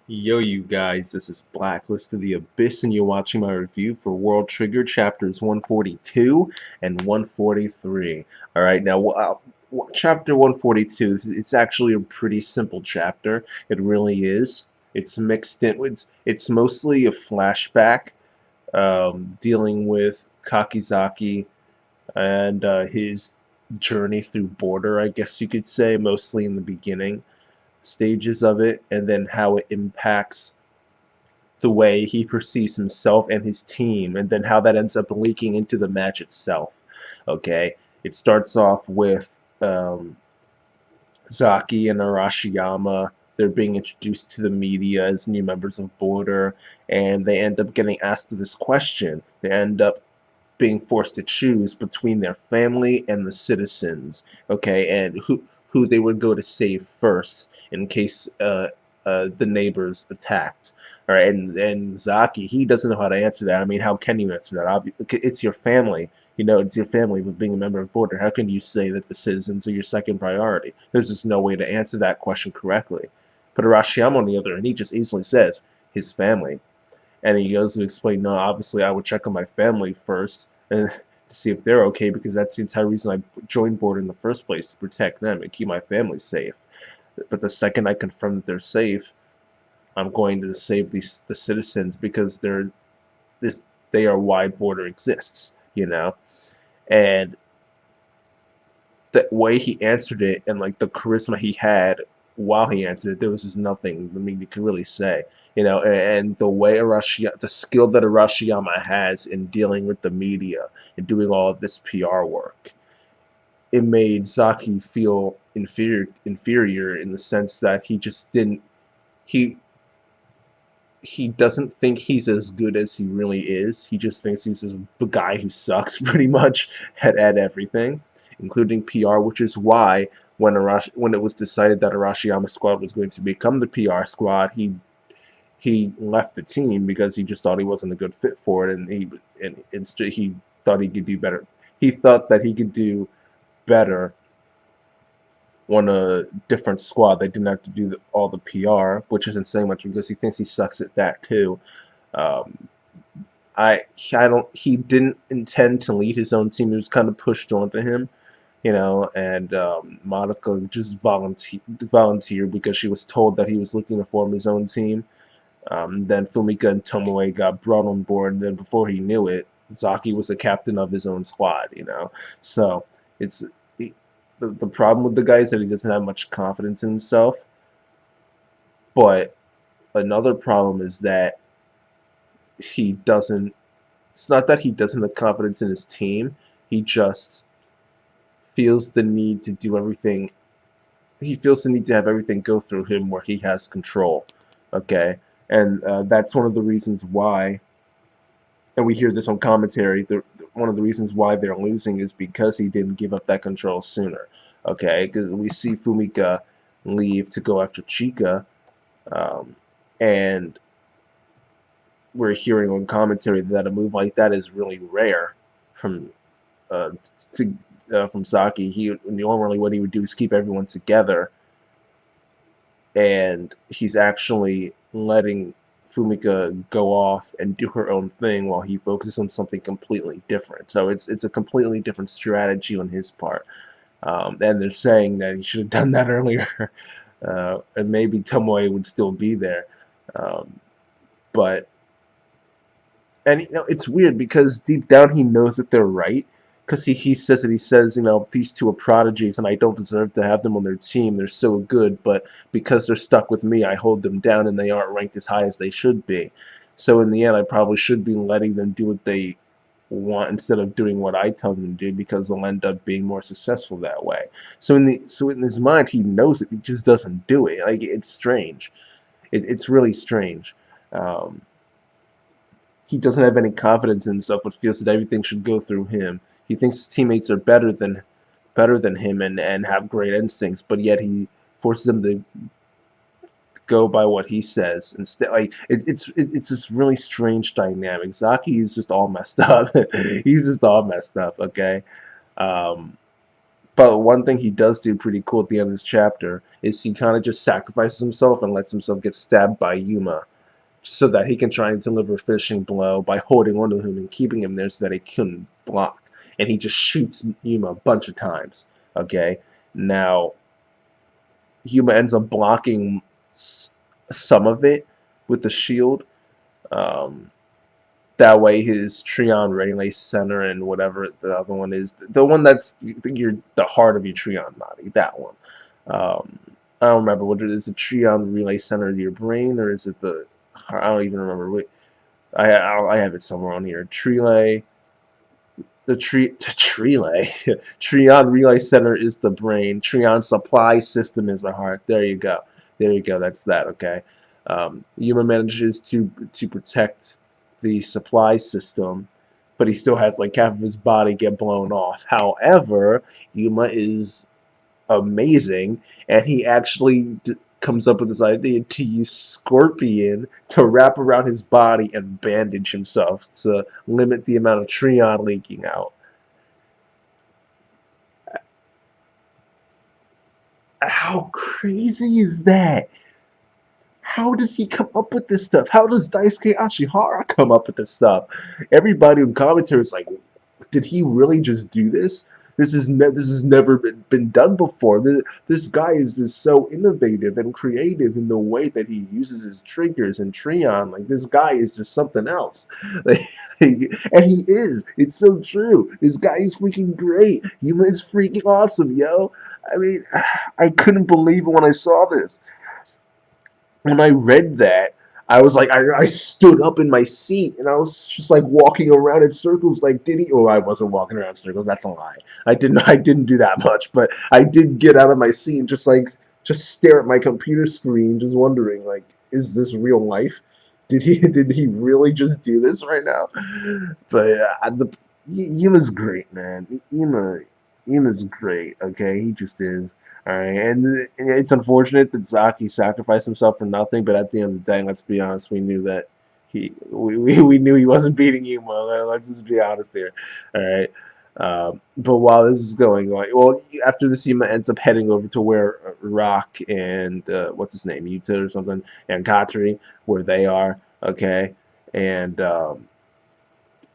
Yo, you guys, this is Blacklist of the Abyss, and you're watching my review for World Trigger chapters 142 and 143. Alright, now, chapter 142, it's actually a pretty simple chapter. It really is. It's mixed in, it's mostly a flashback dealing with Kakizaki and his journey through Border, I guess you could say, mostly in the beginning stages of it, and then how it impacts the way he perceives himself and his team, and then how that ends up leaking into the match itself. Okay, it starts off with Zaki and Arashiyama. They're being introduced to the media as new members of Border, and they end up getting asked this question. They end up being forced to choose between their family and the citizens, okay, and who they would go to save first in case the neighbors attacked. All right, and Zaki, he doesn't know how to answer that. I mean, how can you answer that? It's your family. You know, it's your family with being a member of Border. How can you say that the citizens are your second priority? There's just no way to answer that question correctly. But Arashiyama, on the other hand, he just easily says his family. And he goes to explain, no, obviously I would check on my family first and to see if they're okay, because that's the entire reason I joined Border in the first place, to protect them and keep my family safe. But the second I confirm that they're safe, I'm going to save the citizens, because this they are why Border exists, you know. And the way he answered it, and like the charisma he had while he answered it, there was just nothing, I mean, you could really say, you know. And the way the skill that Arashiyama has in dealing with the media and doing all of this PR work, it made Zaki feel inferior in the sense that he just didn't he he doesn't think he's as good as he really is. He just thinks he's this guy who sucks pretty much at everything, including PR, which is why when it was decided that Arashiyama squad was going to become the PR squad, he left the team, because he just thought he wasn't a good fit for it, and instead he thought he could do better. He thought that he could do better on a different squad. They didn't have to do all the PR, which isn't saying much, because he thinks he sucks at that too. Um, I don't. He didn't intend to lead his own team. It was kind of pushed onto him, you know. And Monica just volunteered because she was told that he was looking to form his own team. Then Fumika and Tomoe got brought on board. And then before he knew it, Zaki was the captain of his own squad, you know. So it's the problem with the guy is that he doesn't have much confidence in himself. But another problem is that he doesn't. It's not that he doesn't have confidence in his team. He just feels the need to do everything. He feels the need to have everything go through him where he has control. Okay, and that's one of the reasons why. And we hear this on commentary. One of the reasons why they're losing is because he didn't give up that control sooner. Okay, because we see Fumika leave to go after Chika, um, and we're hearing on commentary that a move like that is really rare from uh, from Saki. He normally, what he would do is keep everyone together, and he's actually letting Fumika go off and do her own thing while he focuses on something completely different. So it's a completely different strategy on his part. And they're saying that he should have done that earlier, and maybe Tomoe would still be there. Um, but and you know, it's weird because deep down he knows that they're right, because he says that, he says, you know, these two are prodigies and I don't deserve to have them on their team. They're so good, but because they're stuck with me, I hold them down and they aren't ranked as high as they should be. So in the end, I probably should be letting them do what they want instead of doing what I tell them to do, because they'll end up being more successful that way. So in his mind, he knows it, he just doesn't do it. Like, it's strange. It's really strange. Um, he doesn't have any confidence in himself, but feels that everything should go through him. He thinks his teammates are better than him, and have great instincts, but yet he forces them to go by what he says instead. Like, it's this really strange dynamic. Zaki is just all messed up. He's just all messed up. Okay, um, But one thing he does do pretty cool at the end of this chapter is he kind of just sacrifices himself and lets himself get stabbed by Yuma so that he can try and deliver a finishing blow by holding onto him and keeping him there so that he couldn't block. And he just shoots Yuma a bunch of times. Okay? Now, Yuma ends up blocking some of it with the shield. Um, that way his Trion Relay Center and whatever the other one is, the one that's the heart of your Trion body, that one. Um, I don't remember what it is. The Trion Relay Center of your brain, or is it the? I don't even remember. Wait, I have it somewhere on here. Trelay. Trion Relay Center is the brain. Trion Supply System is the heart. There you go. There you go. That's that. Okay. Yuma manages to protect the supply system, but he still has like half of his body get blown off. However, Yuma is amazing, and he actually comes up with this idea to use Scorpion to wrap around his body and bandage himself to limit the amount of Trion leaking out. How crazy is that? How does he come up with this stuff? How does Daisuke Ashihara come up with this stuff? Everybody in commentary is like, did he really just do this? This has never been done before. This guy is just so innovative and creative in the way that he uses his triggers and Trion. Like, this guy is just something else. Like, and he is. It's so true. This guy is freaking great. Yuma is freaking awesome, yo. I mean, I couldn't believe it when I saw this. When I read that, I was like, I stood up in my seat and I was just like walking around in circles. Like, did he? Oh, I wasn't walking around in circles. That's a lie. I didn't do that much, but I did get out of my seat and just stare at my computer screen, just wondering, like, is this real life? Did he really just do this right now? But Yuma's great, man. Yuma's great. Okay, he just is. All right, and it's unfortunate that Zaki sacrificed himself for nothing, but at the end of the day, let's be honest, we knew that we knew he wasn't beating Yuma. Let's just be honest here. All right. But while this is going on, well, after this, Yuma ends up heading over to where Rock and what's his name, Yuta or something, and Katori, where they are. Okay, and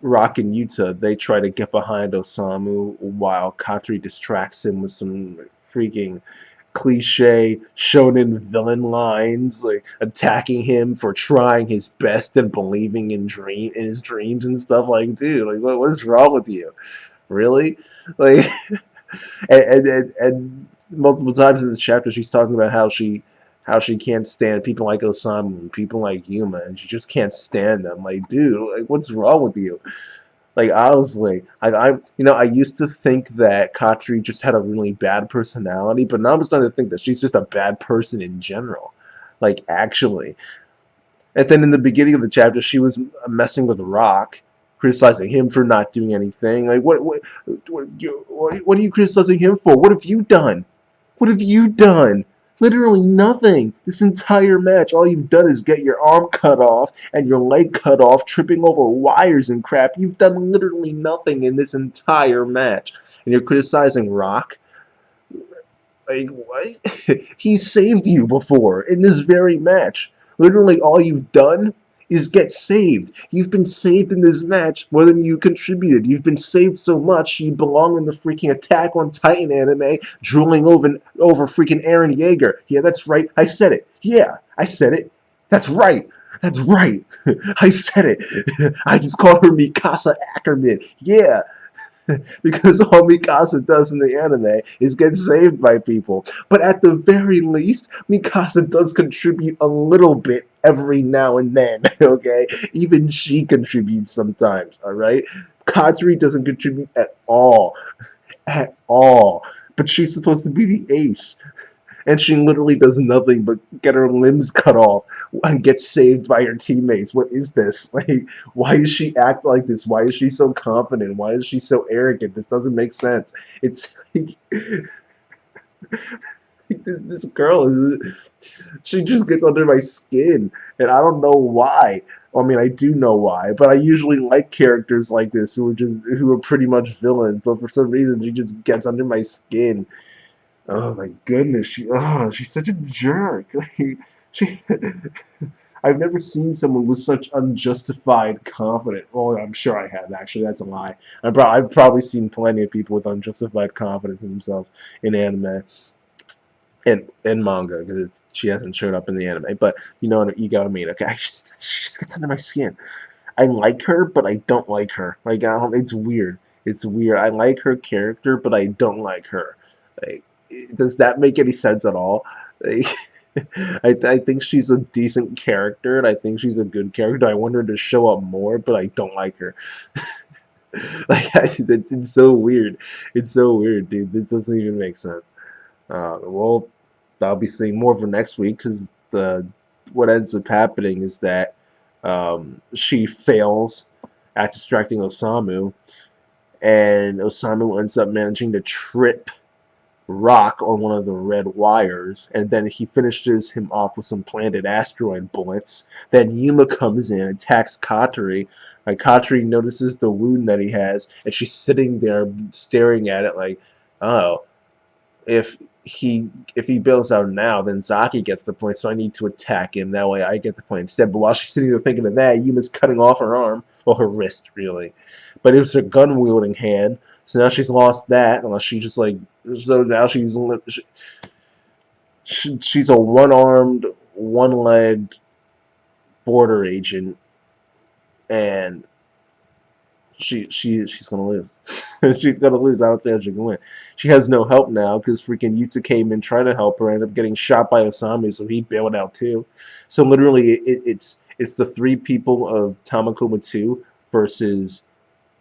Rock and Yuta, they try to get behind Osamu while Katori distracts him with some freaking cliche shonen villain lines, like attacking him for trying his best and believing in his dreams and stuff. Like, dude, like what is wrong with you? Really? Like, and multiple times in this chapter, she's talking about how she can't stand people like Osamu and people like Yuma, and she just can't stand them. Like, dude, like what's wrong with you? Like, honestly, I used to think that Katori just had a really bad personality, but now I'm starting to think that she's just a bad person in general. Like, actually. And then in the beginning of the chapter, she was messing with Rock, criticizing him for not doing anything. Like, what are you criticizing him for? What have you done? What have you done? Literally nothing. This entire match, all you've done is get your arm cut off and your leg cut off, tripping over wires and crap. You've done literally nothing in this entire match. And you're criticizing Rock? Like, what? He saved you before in this very match. Literally all you've done is get saved. You've been saved in this match more than you contributed. You've been saved so much you belong in the freaking Attack on Titan anime, drooling over freaking Eren Yeager. Yeah, that's right. I said it. Yeah, I said it. That's right. That's right. I said it. I just called her Mikasa Ackerman. Yeah. Because all Mikasa does in the anime is get saved by people. But at the very least, Mikasa does contribute a little bit every now and then, okay? Even she contributes sometimes, alright? Katsuri doesn't contribute at all. At all. But she's supposed to be the ace. And she literally does nothing but get her limbs cut off and get saved by her teammates. What is this? Like, why does she act like this? Why is she so confident? Why is she so arrogant? This doesn't make sense. It's like this girl, she just gets under my skin, and I don't know why. I mean, I do know why, but I usually like characters like this who are pretty much villains, but for some reason she just gets under my skin. Oh my goodness, she's such a jerk. Like, she, I've never seen someone with such unjustified confidence. Well, I'm sure I have actually. That's a lie. I've probably seen plenty of people with unjustified confidence in themselves in anime and manga because she hasn't showed up in the anime. But you know what you got what I mean? Okay, she just gets under my skin. I like her, but I don't like her. Like it's weird. It's weird. I like her character, but I don't like her. Like, does that make any sense at all? Like, I think she's a decent character, and I think she's a good character. I want her to show up more, but I don't like her. It's so weird. It's so weird, dude. This doesn't even make sense. Well, I'll be seeing more of her next week because what ends up happening is that she fails at distracting Osamu, and Osamu ends up managing to trip Rock on one of the red wires, and then he finishes him off with some planted asteroid bullets. Then Yuma comes in, attacks Katori. Katori notices the wound that he has, and she's sitting there staring at it like, oh, if he bails out now, then Zaki gets the point, so I need to attack him. That way I get the point instead. But while she's sitting there thinking of that, Yuma's cutting off her arm, or her wrist, really. But it was her gun-wielding hand, so now she's lost that, unless she just, like, so now she's a one-armed, one-legged border agent, and she's gonna lose. She's gonna lose. I don't say she can win. She has no help now because freaking Yuta came in trying to help her, ended up getting shot by Osamu, so he bailed out too. So literally, it's the three people of Tamakoma 2 versus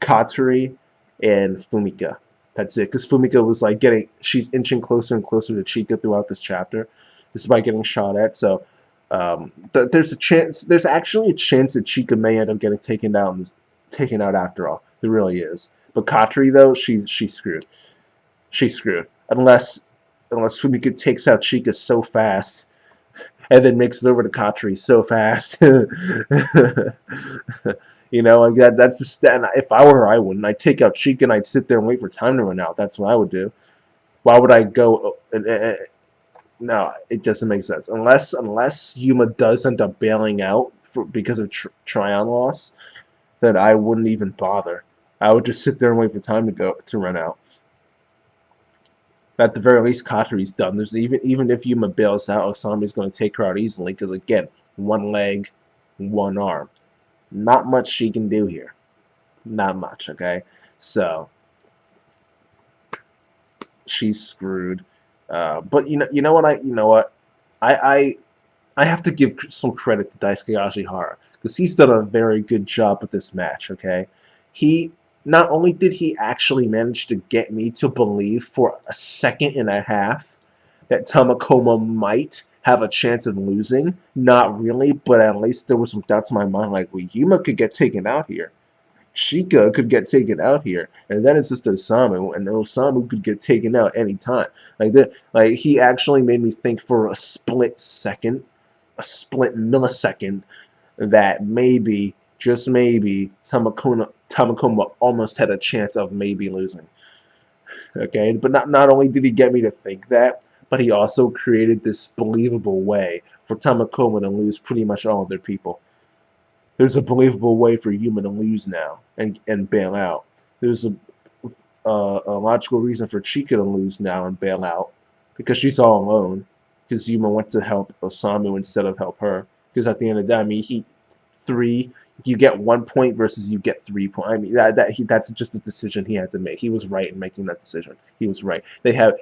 Katori and Fumika. That's it. Because Fumika was like she's inching closer and closer to Chika throughout this chapter, despite getting shot at. So there's a chance. There's actually a chance that Chika may end up getting taken out after all. There really is. But Katori though, she's screwed. She's screwed. Unless Fumika takes out Chika so fast and then makes it over to Katori so fast. You know, like that's the stat. If I were her, I wouldn't. I'd take out Chika and I'd sit there and wait for time to run out. That's what I would do. Why would I go? No, it doesn't make sense. Unless Yuma does end up bailing out because of Tryon loss, then I wouldn't even bother. I would just sit there and wait for time to run out. At the very least, Katori's done. There's even if Yuma bails out, Osamu's going to take her out easily because again, one leg, one arm. Not much she can do here. Not much. Okay, so she's screwed. But you know what I have to give some credit to Daisuke Ashihara because he's done a very good job with this match. Okay, he not only did he actually manage to get me to believe for a second and a half that Tamakoma might have a chance of losing, not really, but at least there was some doubts in my mind like, well, Yuma could get taken out here. Shika could get taken out here, and then it's just Osamu, and Osamu could get taken out anytime. Like that, like he actually made me think for a split second, a split millisecond, that maybe, just maybe, Tamakoma almost had a chance of maybe losing. Okay, but not only did he get me to think that, but he also created this believable way for Tamakoma to lose pretty much all of their people. There's a believable way for Yuma to lose now and bail out. There's a logical reason for Chika to lose now and bail out because she's all alone. Because Yuma went to help Osamu instead of help her. Because at the end of the day, I mean, you get 1 point versus you get 3 points. I mean, that's just a decision he had to make. He was right in making that decision. He was right.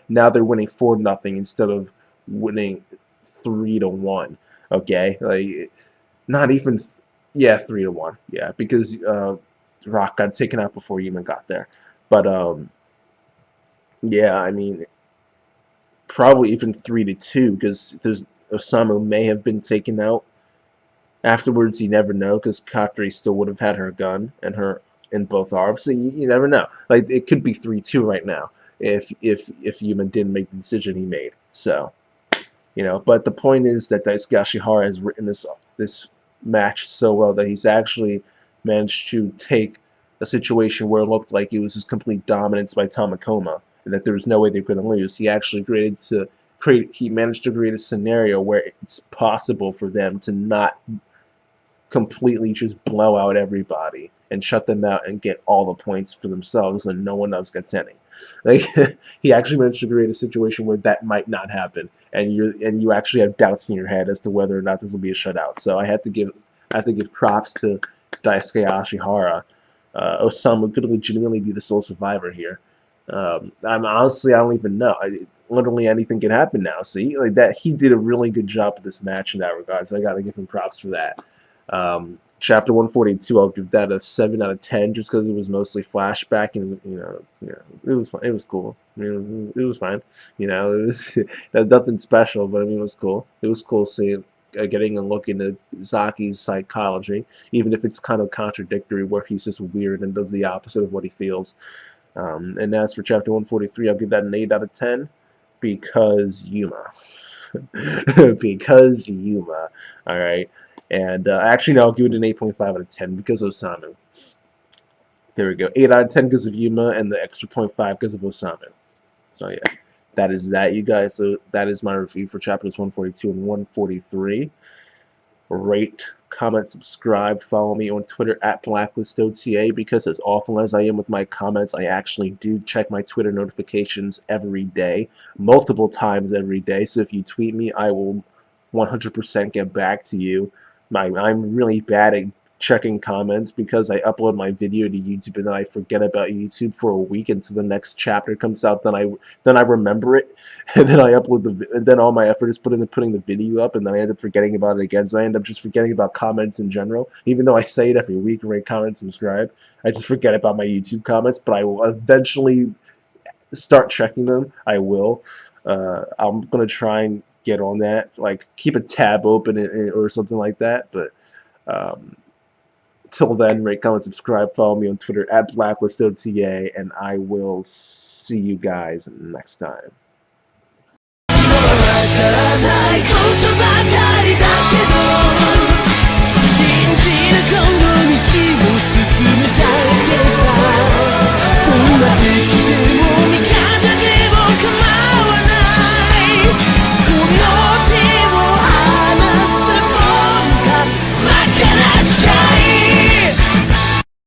Now they're winning 4-0 instead of winning 3-1. Okay, like not even. Yeah, 3-1. Yeah, because Rock got taken out before Yuma got there. But yeah, I mean, probably even 3-2 because Osamu may have been taken out. Afterwards, you never know because Katori still would have had her gun and her in both arms. So you never know. Like it could be 3-2 right now if Yuma didn't make the decision he made. So, you know. But the point is that Daisuke Ashihara has written this match so well that he's actually managed to take a situation where it looked like it was just complete dominance by Tamakoma and that there was no way they could lose. He actually he managed to create a scenario where it's possible for them to not completely just blow out everybody and shut them out and get all the points for themselves and no one else gets any. Like he actually managed to create a situation where that might not happen and you actually have doubts in your head as to whether or not this will be a shutout. So I have to give props to Daisuke Ashihara. Osamu could legitimately be the sole survivor here. I'm honestly, I don't even know. Literally anything can happen now. See, like that, he did a really good job with this match in that regard. So I got to give him props for that. Chapter 142, I'll give that a 7 out of 10, just because it was mostly flashback and it was fun. It was cool. It was fine. It was nothing special, but I mean it was cool. It was cool seeing. Getting a look into Zaki's psychology, even if it's kind of contradictory, where he's just weird and does the opposite of what he feels. And as for chapter 143, I'll give that an 8 out of 10 because Yuma. Because Yuma. All right. And actually, no, I'll give it an 8.5 out of 10 because Osamu. There we go. 8 out of 10 because of Yuma and the extra 0.5 because of Osamu. So, yeah. That is that, you guys. So that is my review for chapters 142 and 143. Rate, comment, subscribe, follow me on Twitter at BlacklistOTA, because as awful as I am with my comments, I actually do check my Twitter notifications every day, multiple times every day. So if you tweet me, I will 100% get back to you. I'm really bad at checking comments because I upload my video to YouTube and then I forget about YouTube for a week until the next chapter comes out. Then I remember it, and then I upload and then all my effort is put into putting the video up, and then I end up forgetting about it again. So I end up just forgetting about comments in general, even though I say it every week. Rate, comment, subscribe. I just forget about my YouTube comments, but I will eventually start checking them. I will. I'm gonna try and get on that, like keep a tab open or something like that. But till then, rate, comment, subscribe, follow me on Twitter at BlacklistOTA, and I will see you guys next time.